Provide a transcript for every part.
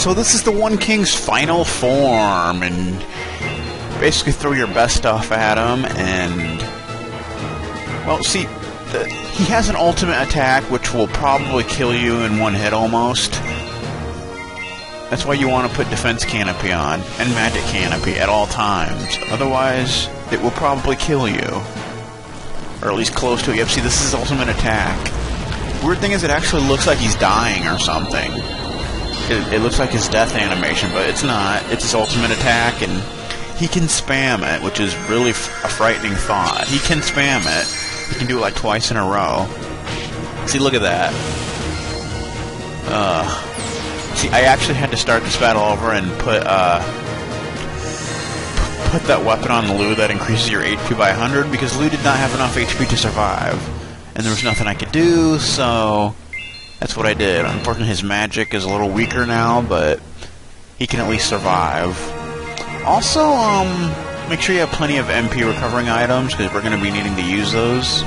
So this is the One King's final form, and basically throw your best stuff at him, and... Well, see, he has an ultimate attack which will probably kill you in one hit almost. That's why you want to put Defense Canopy on, and Magic Canopy at all times. Otherwise, it will probably kill you. Or at least close to it. Yep, see, this is his ultimate attack. Weird thing is, it actually looks like he's dying or something. It looks like his death animation, but it's not. It's his ultimate attack, and he can spam it, which is really a frightening thought. He can spam it. He can do it like twice in a row. See, look at that. See, I actually had to start this battle over and put that weapon on Lou that increases your HP by 100, because Lou did not have enough HP to survive. And there was nothing I could do, so that's what I did. Unfortunately, his magic is a little weaker now, but he can at least survive. Also, make sure you have plenty of MP recovering items, because we're going to be needing to use those.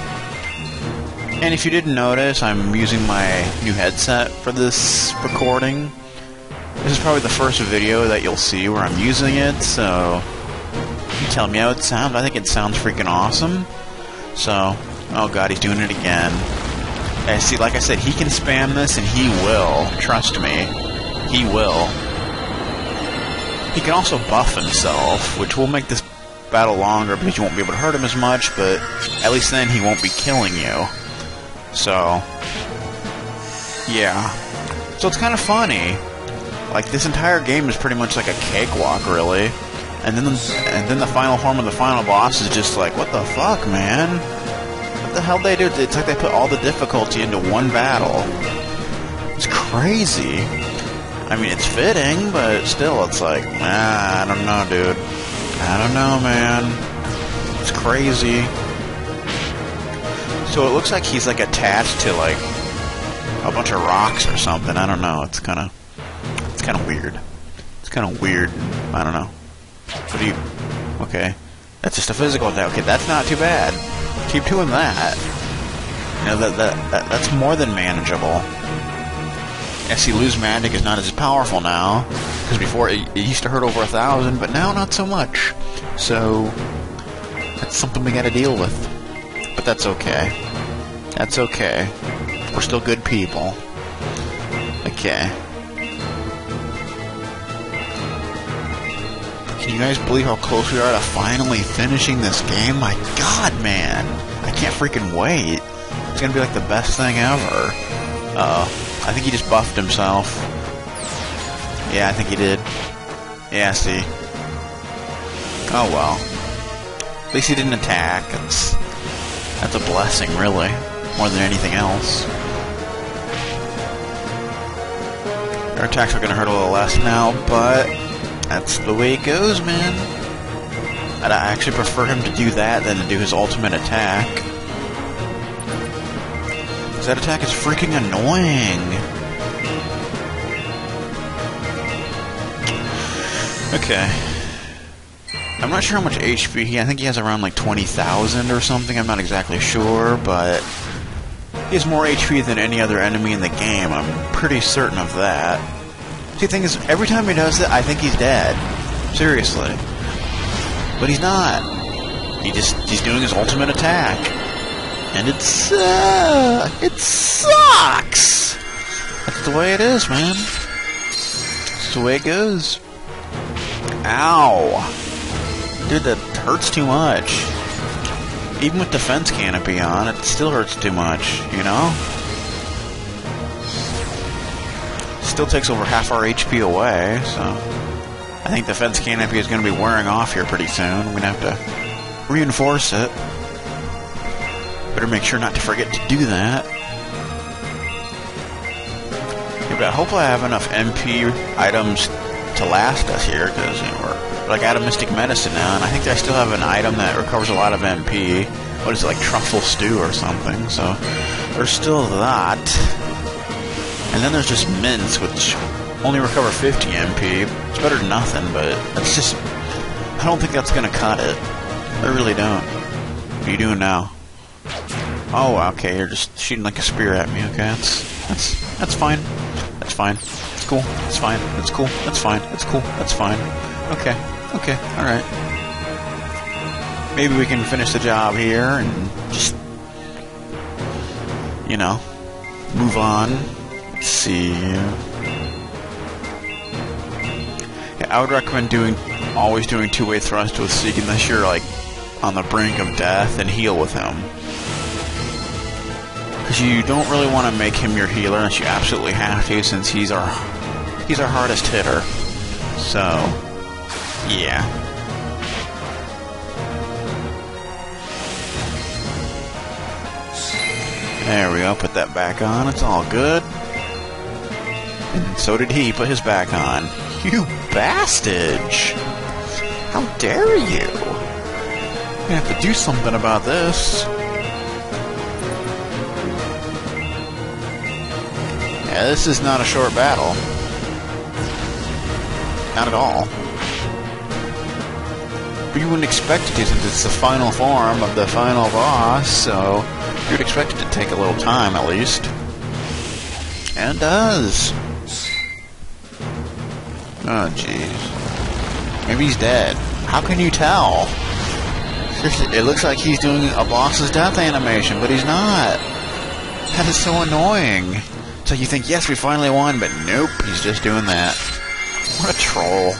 And if you didn't notice, I'm using my new headset for this recording. This is probably the first video that you'll see where I'm using it, so you tell me how it sounds. I think it sounds freaking awesome. So, oh god, he's doing it again. And see, like I said, he can spam this, and he will. Trust me. He will. He can also buff himself, which will make this battle longer because you won't be able to hurt him as much, but at least then he won't be killing you. So, yeah. So it's kind of funny. Like, this entire game is pretty much like a cakewalk, really. And then the final form of the final boss is just like, what the fuck, man? What the hell they do? It's like they put all the difficulty into one battle. It's crazy. I mean, it's fitting, but still, it's like, I don't know, dude. I don't know, man. It's crazy. So it looks like he's, like, attached to, like, a bunch of rocks or something. I don't know. It's kind of weird. It's kind of weird. I don't know. What do you... Okay. That's just a physical attack. Okay, that's not too bad. Keep doing that. You know, that's more than manageable. Yeah, see, Lou's magic is not as powerful now, because before it used to hurt over 1,000, but now not so much. So, that's something we gotta deal with. But that's okay. That's okay. We're still good people. Okay. Can you guys believe how close we are to finally finishing this game? My god, man! I can't freaking wait. It's gonna be like the best thing ever. I think he just buffed himself. Yeah, I think he did. Yeah, see. Oh well. At least he didn't attack. That's a blessing, really. More than anything else. Our attacks are gonna hurt a little less now, but that's the way it goes, man. I'd actually prefer him to do that than to do his ultimate attack. Because that attack is freaking annoying. Okay. I'm not sure how much HP I think he has around like 20,000 or something. I'm not exactly sure, but he has more HP than any other enemy in the game. I'm pretty certain of that. See, the thing is, every time he does it, I think he's dead. Seriously. But he's not. He's doing his ultimate attack. And it sucks! That's the way it is, man. That's the way it goes. Ow! Dude, that hurts too much. Even with Defense Canopy on, it still hurts too much, you know? Still takes over half our HP away, so I think Defense Canopy is going to be wearing off here pretty soon. We're going to have to reinforce it. Better make sure not to forget to do that. Yeah, but hopefully I have enough MP items to last us here, because you know, we're like out of Mystic Medicine now, and I think I still have an item that recovers a lot of MP. What is it, like Truffle Stew or something? So there's still that. And then there's just Mints, which only recover 50 MP. It's better than nothing, but that's just... I don't think that's gonna cut it. I really don't. What are you doing now? Oh, okay, you're just shooting like a spear at me, okay? That's fine. That's fine. It's cool. It's fine. It's cool. That's fine. It's cool. That's fine. Okay. Okay. Alright. Maybe we can finish the job here and just, you know, move on. Let's see. Yeah, I would recommend always doing two-way thrust with Zeke unless you're, like, on the brink of death, and heal with him. Because you don't really want to make him your healer unless you absolutely have to, since he's our hardest hitter. So, yeah. There we go, put that back on, it's all good. And so did he put his back on. You bastage! How dare you! I have to do something about this. Yeah, this is not a short battle. Not at all. But you wouldn't expect it to, since it's the final form of the final boss, so you'd expect it to take a little time, at least. And it does. Oh, jeez. Maybe he's dead. How can you tell? It looks like he's doing a boss's death animation, but he's not. That is so annoying. So you think, yes, we finally won, but nope, he's just doing that. What a troll.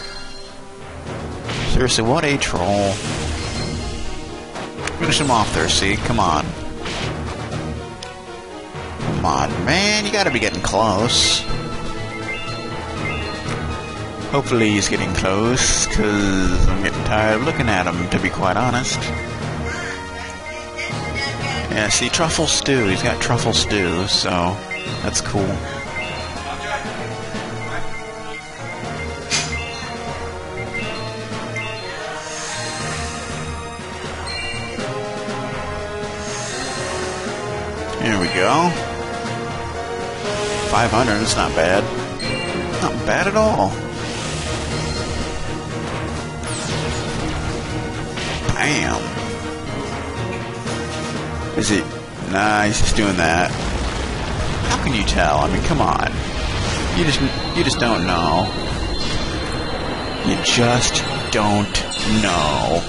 Seriously, what a troll. Finish him off there, see? Come on. Come on, man, you gotta be getting close. Hopefully he's getting close, because I'm getting tired of looking at him, to be quite honest. Yeah, see, truffle stew. He's got truffle stew, so that's cool. Here we go. 500, that's not bad. Not bad at all. Bam. Is it? Nah, he's just doing that. How can you tell? I mean, come on. You just don't know. You just don't know.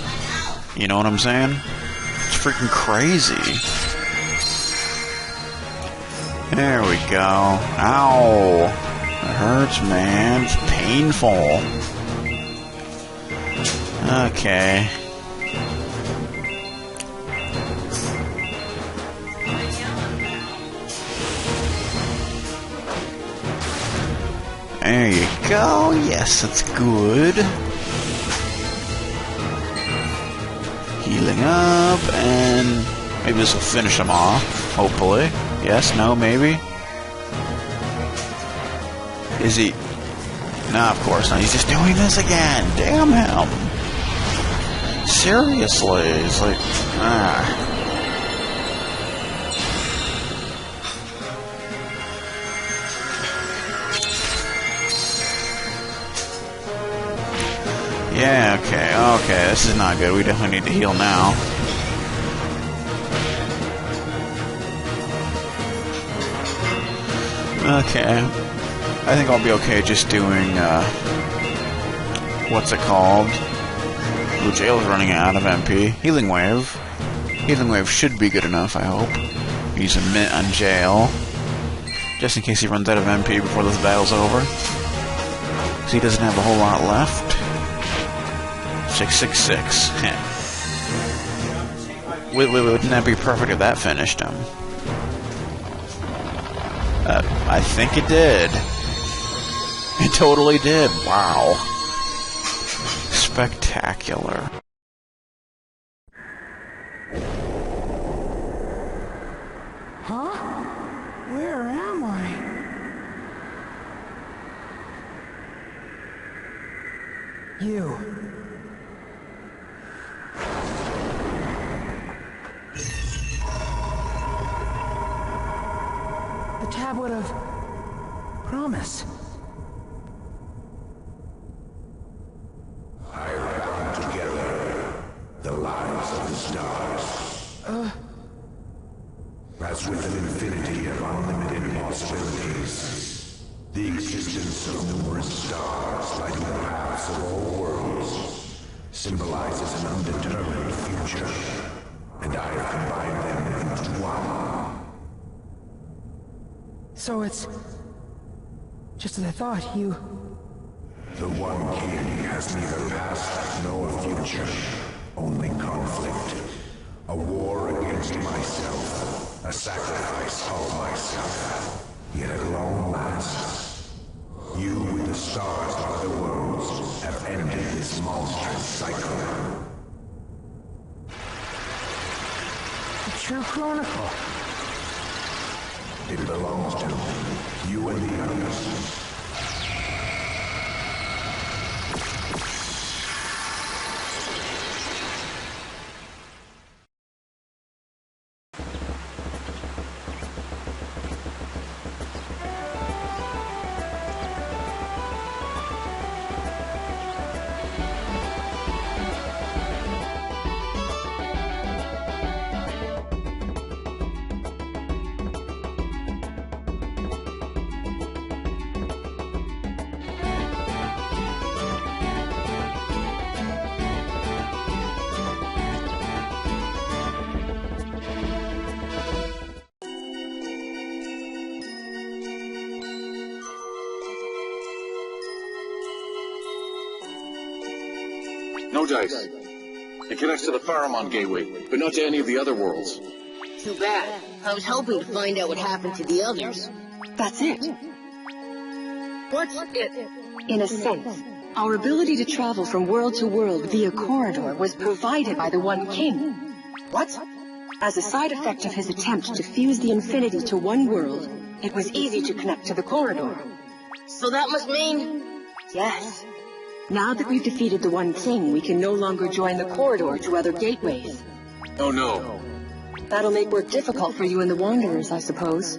You know what I'm saying? It's freaking crazy. There we go. Ow. It hurts, man. It's painful. Okay. There you go. Yes, that's good. Healing up, and maybe this will finish him off. Hopefully. Yes, no, maybe. Is he? Nah, of course not. He's just doing this again. Damn him. Seriously. It's like, Yeah, okay, this is not good. We definitely need to heal now. Okay. I think I'll be okay just doing, what's it called? Blue Jail is running out of MP. Healing Wave. Healing Wave should be good enough, I hope. Use a mint on Jail. Just in case he runs out of MP before this battle's over. Because he doesn't have a whole lot left. 666. Wouldn't that be perfect if that finished him? I think it did. It totally did. Wow. Spectacular. Huh? Where am I? You. The Tablet of Promise. I have bound together the lives of the stars. As with an infinity of unlimited possibilities, The existence of numerous stars lighting the paths of all worlds symbolizes an undetermined future, and I have combined them into one. So it's... just as I thought, you... The One King has neither past nor future, only conflict. A war against myself, a sacrifice of myself. Yet at long last, you with the stars of other worlds have ended this monstrous cycle. The True Chronicle. It belongs to you and the others. No dice. It connects to the Faramon gateway, but not to any of the other worlds. Too bad. I was hoping to find out what happened to the others. That's it. What's it? In a sense, our ability to travel from world to world via corridor was provided by the One King. What? As a side effect of his attempt to fuse the infinity to one world, it was easy to connect to the corridor. So that must mean... Yes. Now that we've defeated the One King, we can no longer join the corridor to other gateways. Oh no. That'll make work difficult for you and the Wanderers, I suppose.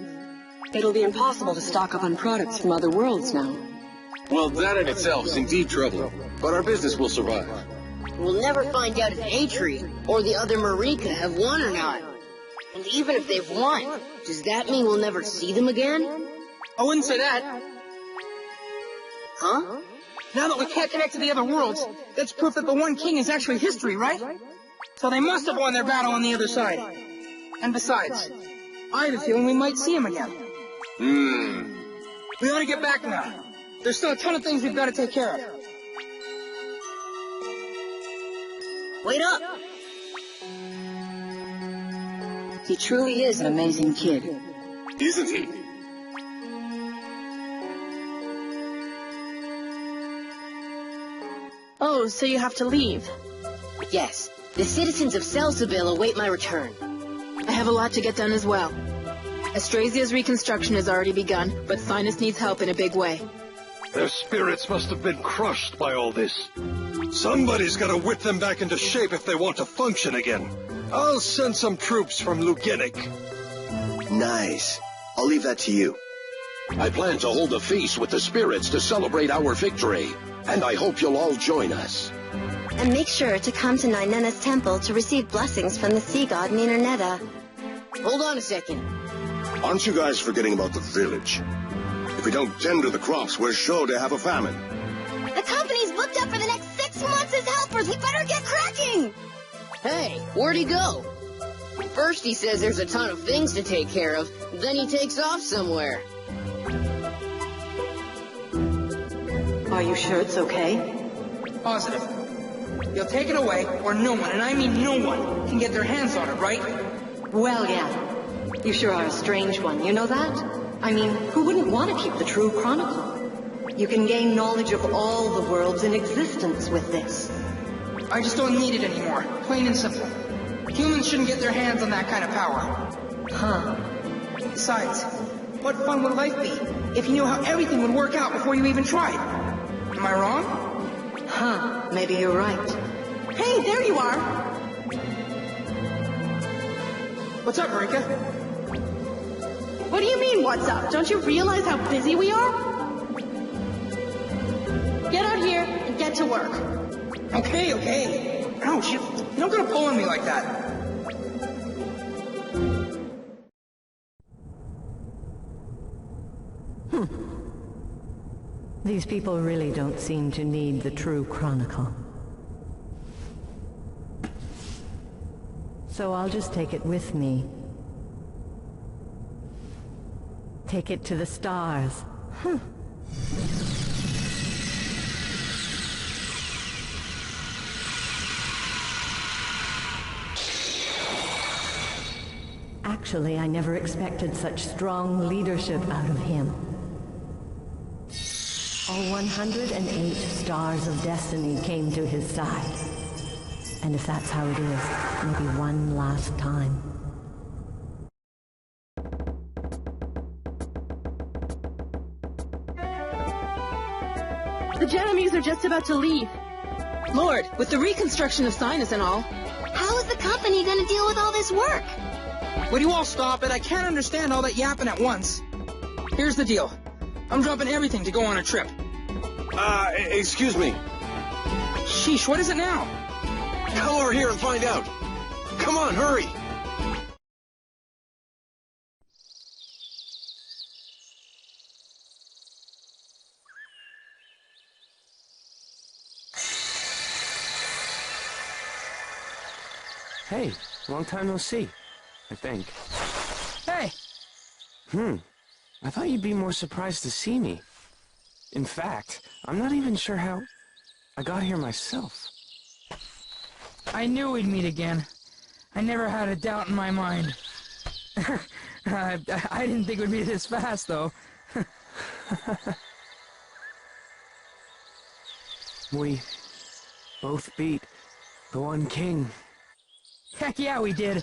It'll be impossible to stock up on products from other worlds now. Well, that in itself is indeed trouble, but our business will survive. We'll never find out if Atri or the other Marika have won or not. And even if they've won, does that mean we'll never see them again? I wouldn't say that. Huh? Now that we can't connect to the other worlds, that's proof that the One King is actually history, right? So they must have won their battle on the other side. And besides, I have a feeling we might see him again. We ought to get back now. There's still a ton of things we've got to take care of. Wait up! He truly is an amazing kid. Isn't he? Oh, so you have to leave. Yes, the citizens of Salsaville await my return. I have a lot to get done as well. Astrasia's reconstruction has already begun, but Sinus needs help in a big way. Their spirits must have been crushed by all this. Somebody's gotta whip them back into shape if they want to function again. I'll send some troops from Lugenik. Nice. I'll leave that to you. I plan to hold a feast with the spirits to celebrate our victory, and I hope you'll all join us. And make sure to come to Ninena's temple to receive blessings from the sea god Ninernetta. Hold on a second. Aren't you guys forgetting about the village? If we don't tend to the crops, we're sure to have a famine. The company's booked up for the next 6 months as helpers. We better get cracking! Hey, where'd he go? First he says there's a ton of things to take care of, then he takes off somewhere. Are you sure it's okay? Positive. You'll take it away, or no one, and I mean no one, can get their hands on it, right? Well, yeah. You sure are a strange one, you know that? I mean, who wouldn't want to keep the True Chronicle? You can gain knowledge of all the worlds in existence with this. I just don't need it anymore, plain and simple. Humans shouldn't get their hands on that kind of power. Huh. Besides, what fun would life be if you knew how everything would work out before you even tried? Am I wrong? Huh, maybe you're right. Hey, there you are! What's up, Marika? What do you mean, what's up? Don't you realize how busy we are? Get out here and get to work. Okay, okay. Ouch, you don't gotta pull on me like that. These people really don't seem to need the true chronicle. So I'll just take it with me. Take it to the stars. Actually, I never expected such strong leadership out of him. All 108 stars of destiny came to his side. And if that's how it is, maybe one last time. The Genoese are just about to leave. Lord, with the reconstruction of Sinus and all. How is the company gonna deal with all this work? Would you all stop it? I can't understand all that yapping at once. Here's the deal. I'm dropping everything to go on a trip. Excuse me. Sheesh, what is it now? Come over here and find out. Come on, hurry. Hey, long time no see, I think. Hey! I thought you'd be more surprised to see me. In fact, I'm not even sure how I got here myself. I knew we'd meet again. I never had a doubt in my mind. I didn't think it would be this fast, though. We both beat the One King. Heck yeah, we did.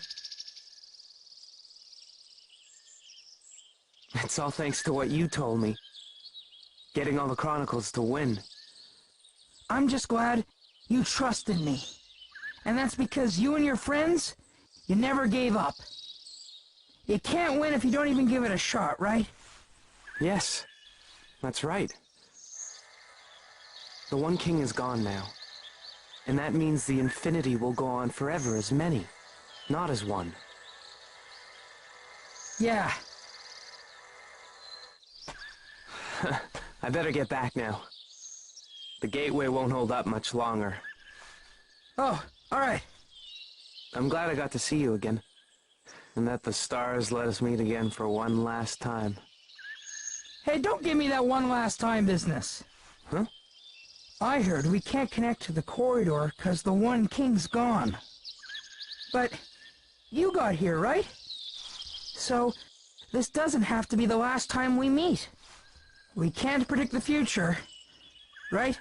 It's all thanks to what you told me. Getting all the Chronicles to win. I'm just glad you trusted me. And that's because you and your friends, you never gave up. You can't win if you don't even give it a shot, right? Yes, that's right. The One King is gone now. And that means the infinity will go on forever as many, not as one. Yeah. I better get back now. The gateway won't hold up much longer. Oh, all right. I'm glad I got to see you again. And that the stars let us meet again for one last time. Hey, don't give me that one last time business. Huh? I heard we can't connect to the corridor because the One King's gone. But you got here, right? So this doesn't have to be the last time we meet. We can't predict the future, right?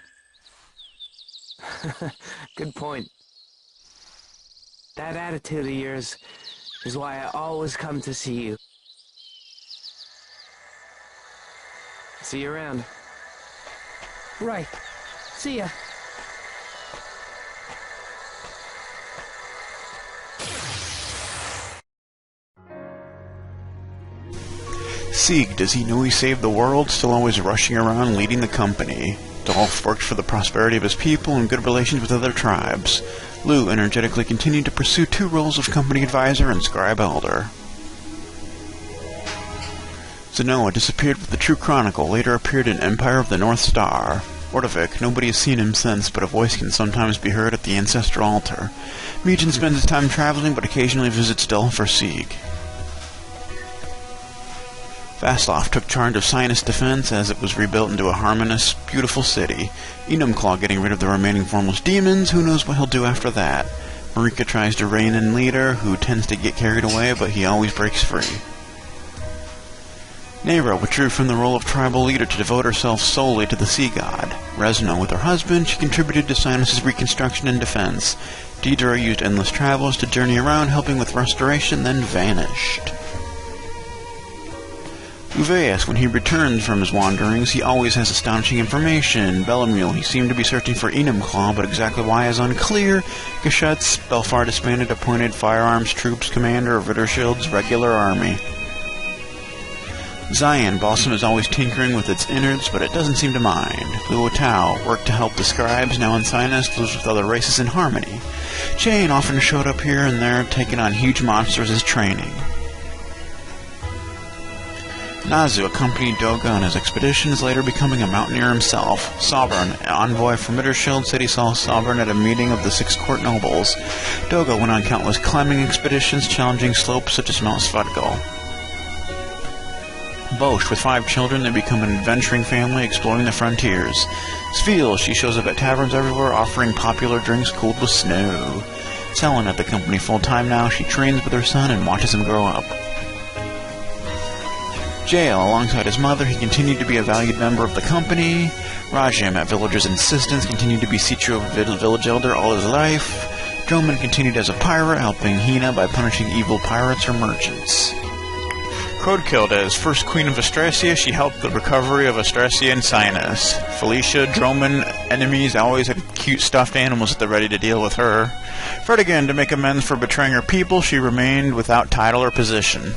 Good point. That attitude of yours is why I always come to see you. See you around. Right. See ya. Sieg, does he know he saved the world? Still always rushing around leading the company. Dolph worked for the prosperity of his people and good relations with other tribes. Lou energetically continued to pursue two roles of company advisor and scribe elder. Zenoa disappeared with the True Chronicle, later appeared in Empire of the North Star. Ordovik, nobody has seen him since, but a voice can sometimes be heard at the ancestral altar. Mugen spends his time traveling, but occasionally visits Dolph for Sieg. Vaslov took charge of Sinus defense as it was rebuilt into a harmonious, beautiful city. Enumclaw getting rid of the remaining formless demons, who knows what he'll do after that. Marika tries to rein in leader, who tends to get carried away, but he always breaks free. Nera withdrew from the role of tribal leader to devote herself solely to the sea god. Resno with her husband, she contributed to Sinus' reconstruction and defense. Deidre used endless travels to journey around, helping with restoration, then vanished. Uveus, when he returns from his wanderings, he always has astonishing information. Bellamule, he seemed to be searching for Enumclaw, but exactly why is unclear. Gashutz, Belfar disbanded, appointed firearms troops commander of Ritterschild's regular army. Zion, Balsam is always tinkering with its innards, but it doesn't seem to mind. Luo Tao worked to help the scribes, now in Sinus, lives with other races in harmony. Jane often showed up here and there, taking on huge monsters as training. Nazu accompanied Doga on his expeditions, later becoming a mountaineer himself. Sovereign, an envoy from Mittershield, said he saw Sovereign at a meeting of the 6 court nobles. Doga went on countless climbing expeditions, challenging slopes such as Mount Svadgal. Bosch, with 5 children, they become an adventuring family exploring the frontiers. Sviel, she shows up at taverns everywhere, offering popular drinks cooled with snow. Selling at the company full-time now, she trains with her son and watches him grow up. Jael, alongside his mother, he continued to be a valued member of the company. Rajim, at villagers' insistence, continued to be Sitro village elder all his life. Droman continued as a pirate, helping Hina by punishing evil pirates or merchants. Crodekilled, as first queen of Astrasia, she helped the recovery of Astrasia and Sinus. Felicia, Droman, enemies always had cute stuffed animals at the ready to deal with her. Fredigan, to make amends for betraying her people, she remained without title or position.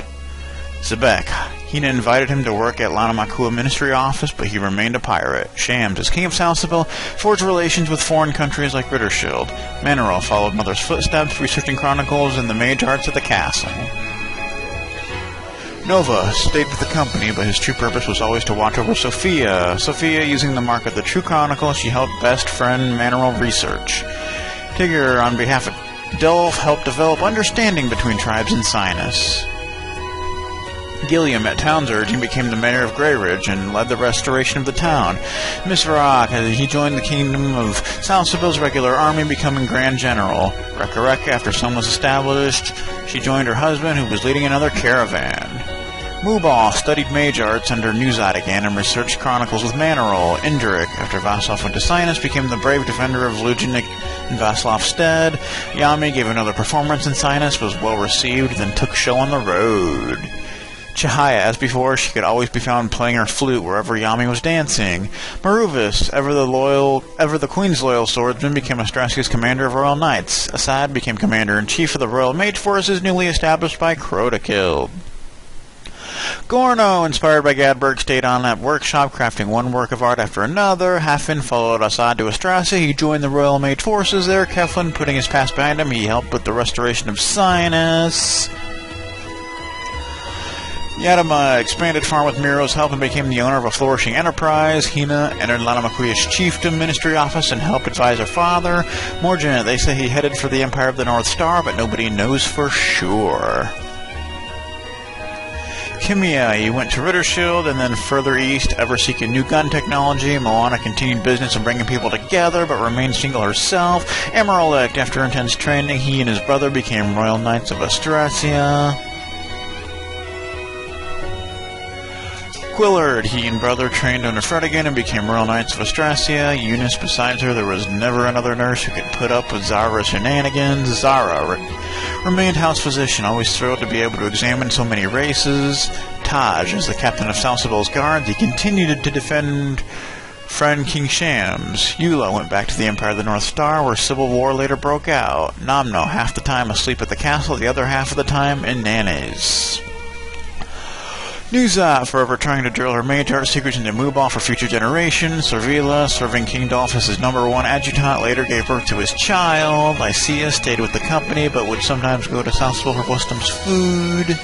Zebek, Hina invited him to work at Lanamakua Ministry Office, but he remained a pirate. Shams, as king of Salsabel, forged relations with foreign countries like Rittershield. Manuel followed mother's footsteps, researching chronicles and the mage arts at the castle. Nova stayed with the company, but his true purpose was always to watch over Sophia. Sophia, using the mark of the True Chronicle, she helped best friend Manuel research. Tigger, on behalf of Delph, helped develop understanding between tribes in Sinus. Gilliam, at town's urging, became the mayor of Greyridge and led the restoration of the town. Misvarak, he joined the kingdom of Salsabel's regular army, becoming Grand General. Rekareka, after son was established, she joined her husband, who was leading another caravan. Mubal studied mage arts under Nuzad again and researched chronicles with Manarol. Indrik, after Vaslov went to Sinus, became the brave defender of Lujanik in Vaslov's stead. Yami gave another performance in Sinus, was well received, then took show on the road. Chihaya, as before, she could always be found playing her flute wherever Yami was dancing. Maruvis, ever the Queen's loyal swordsman, became Astrasia's commander of Royal Knights. Assad became commander-in-chief of the Royal Mage Forces, newly established by Crotakild. Gorno, inspired by Gadberg, stayed on at workshop, crafting one work of art after another. Hafin followed Assad to Astrasia. He joined the Royal Mage Forces there. Keflin, putting his past behind him, he helped with the restoration of Sinus. Yadama expanded farm with Miro's help and became the owner of a flourishing enterprise. Hina entered Lanamakuya's chiefdom ministry office and helped advise her father. Morgan, they say he headed for the Empire of the North Star, but nobody knows for sure. Kimia, he went to Rittershield and then further east, ever seeking new gun technology. Moana continued business of bringing people together, but remained single herself. Emerald, after intense training, he and his brother became Royal Knights of Astrasia. Quillard, he and brother trained under Fredigan and became Royal Knights of Astrasia. Eunice, besides her, there was never another nurse who could put up with Zara's shenanigans. Zara remained house physician, always thrilled to be able to examine so many races. Taj, as the captain of Salsabel's guards, he continued to defend friend King Shams. Eula went back to the Empire of the North Star, where civil war later broke out. Namno, half the time asleep at the castle, the other half of the time in Nanes. Nuzat, forever trying to drill her mage art secrets into Mubal for future generations. Servila, serving King Dolph as his #1 adjutant, later gave birth to his child. Lycia stayed with the company, but would sometimes go to Southsville for Wisdom's food.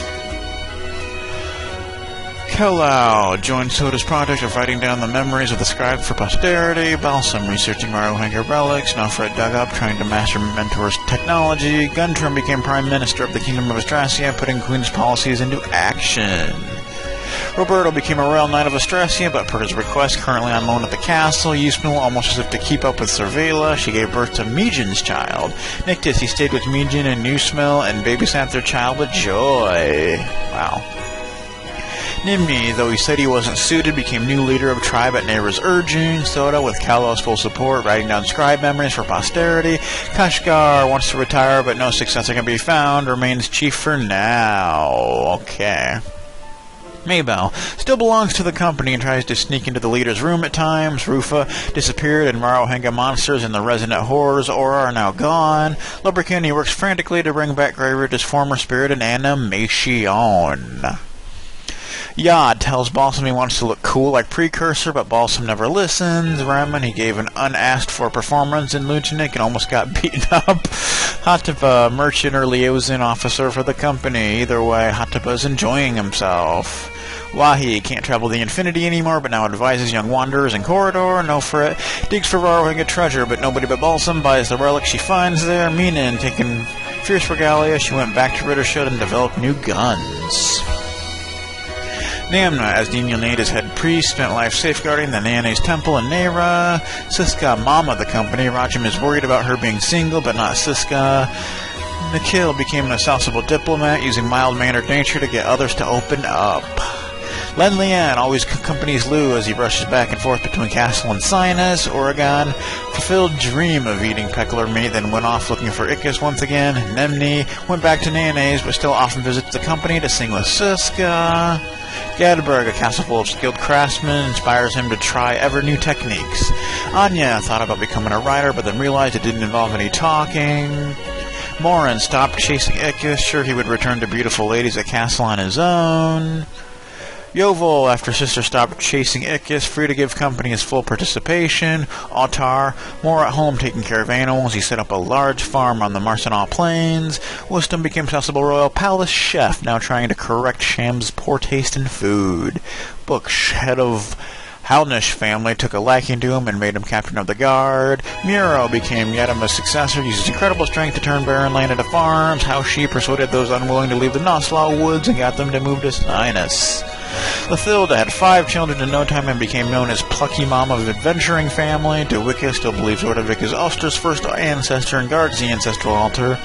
Kellau joined Soda's project of writing down the memories of the scribe for posterity. Balsam, researching Marohanger relics. Nofred dug up, trying to master Mentor's technology. Guntram became Prime Minister of the Kingdom of Astrasia, putting Queen's policies into action. Roberto became a Royal Knight of Astrasia, but per his request, currently on loan at the castle. Yusnul, almost as if to keep up with Cervela, she gave birth to Mijin's child. Nictus, he stayed with Mijin and Nusmil and babysat their child with joy. Wow. Nimni, though he said he wasn't suited, became new leader of tribe at Nehra's urging. Soda, with Kalos' full support, writing down scribe memories for posterity. Kashgar wants to retire, but no successor can be found, remains chief for now. Okay. Maybell still belongs to the company and tries to sneak into the leader's room at times. Rufa disappeared, and Marohanga monsters and the resident horrors aura are now gone. Lubricant, he works frantically to bring back Greyridge's former spirit and animation. Yad tells Balsam he wants to look cool like Precursor, but Balsam never listens. Raman, he gave an unasked-for performance in Luchanik and almost got beaten up. Hatapa, merchant or liaison officer for the company. Either way, Hatapa's enjoying himself. Wahi can't travel the infinity anymore, but now advises young wanderers in Corridor. No fret. Digs for borrowing a treasure, but nobody but Balsam buys the relic she finds there. Meenan, taking fierce regalia, she went back to Rittershut and developed new guns. Namna, as Dean Yonada's head priest, spent life safeguarding the Nane's temple in Nera. Siska, mama of the company. Rajam is worried about her being single, but not Siska. Nikhil became an accessible diplomat, using mild-mannered nature to get others to open up. Len Lian always accompanies Lu as he rushes back and forth between Castle and Sinus. Oregon, fulfilled dream of eating pecular meat, then went off looking for Ickis once again. Nemni went back to Nane's, but still often visits the company to sing with Siska. Gadberg, a castle full of skilled craftsmen, inspires him to try ever new techniques. Anya thought about becoming a writer, but then realized it didn't involve any talking. Morin stopped chasing Ickis, sure he would return to beautiful ladies at castle on his own. Yovel, after Sister stopped chasing Ickis, free to give company his full participation. Autar, more at home taking care of animals, he set up a large farm on the Marsanal Plains. Wisdom became Sensible Royal Palace Chef, now trying to correct Sham's poor taste in food. Booksh, head of Halnish family, took a liking to him and made him captain of the guard. Muro became Yadama's successor, used his incredible strength to turn barren land into farms. How she persuaded those unwilling to leave the Noslau woods and got them to move to Sinus. Lathilda had 5 children in no time and became known as Plucky Mom of Adventuring Family. DeWicca still believes Ordovik is Ulster's first ancestor and guards the ancestral altar.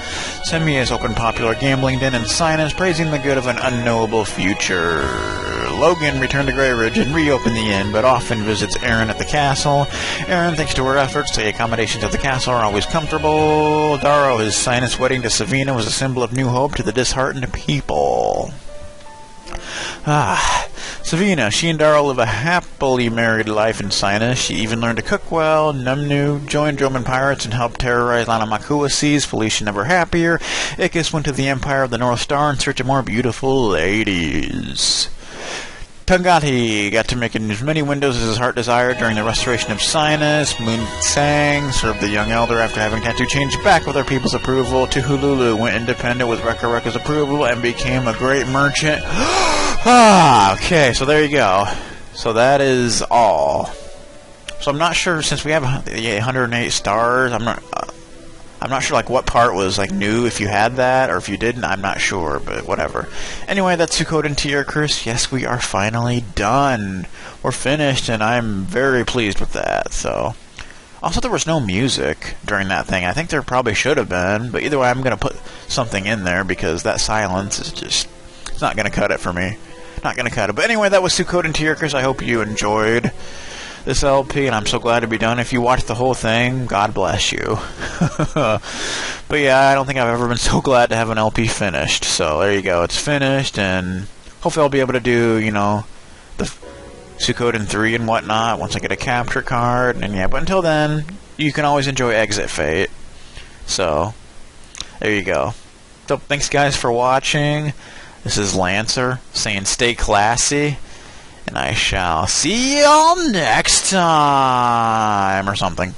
Semius opened popular gambling den in Sinus, praising the good of an unknowable future. Logan returned to Grey Ridge and reopened the inn, but often visits Erin at the castle. Erin, thanks to her efforts, the accommodations at the castle are always comfortable. Darrow, his Sinus wedding to Savina, was a symbol of new hope to the disheartened people. Savina. She and Darrow live a happily married life in Sinus. She even learned to cook well. Numnu joined Roman pirates and helped terrorize Lanamakua seas. Felicia never happier. Ickis went to the Empire of the North Star in search of more beautiful ladies. Tungati got to make as many windows as his heart desired during the restoration of Sinus. Moon Sang served the young elder after having Tattoo changed back with her people's approval. Tuhululu went independent with Rekka Rekka's approval and became a great merchant. Okay, so there you go. So that is all. So I'm not sure, since we have 108 stars, I'm not sure like what part was like new if you had that or if you didn't. I'm not sure, but whatever. Anyway, that's Suikoden Tierkreis. Yes, we are finally done. We're finished, and I'm very pleased with that. So, also there was no music during that thing. I think there probably should have been, but either way, I'm gonna put something in there because that silence is just—it's not gonna cut it for me. Not gonna cut it. But anyway, that was Suikoden Tierkreis. I hope you enjoyed this LP, and I'm so glad to be done. If you watched the whole thing, God bless you. But yeah, I don't think I've ever been so glad to have an LP finished. So there you go, it's finished, and hopefully I'll be able to do, you know, the Suikoden 3 and whatnot once I get a capture card. And yeah, but until then, you can always enjoy Exit Fate. So there you go. So thanks guys for watching. This is Lancer saying stay classy. And I shall see y'all next time, or something.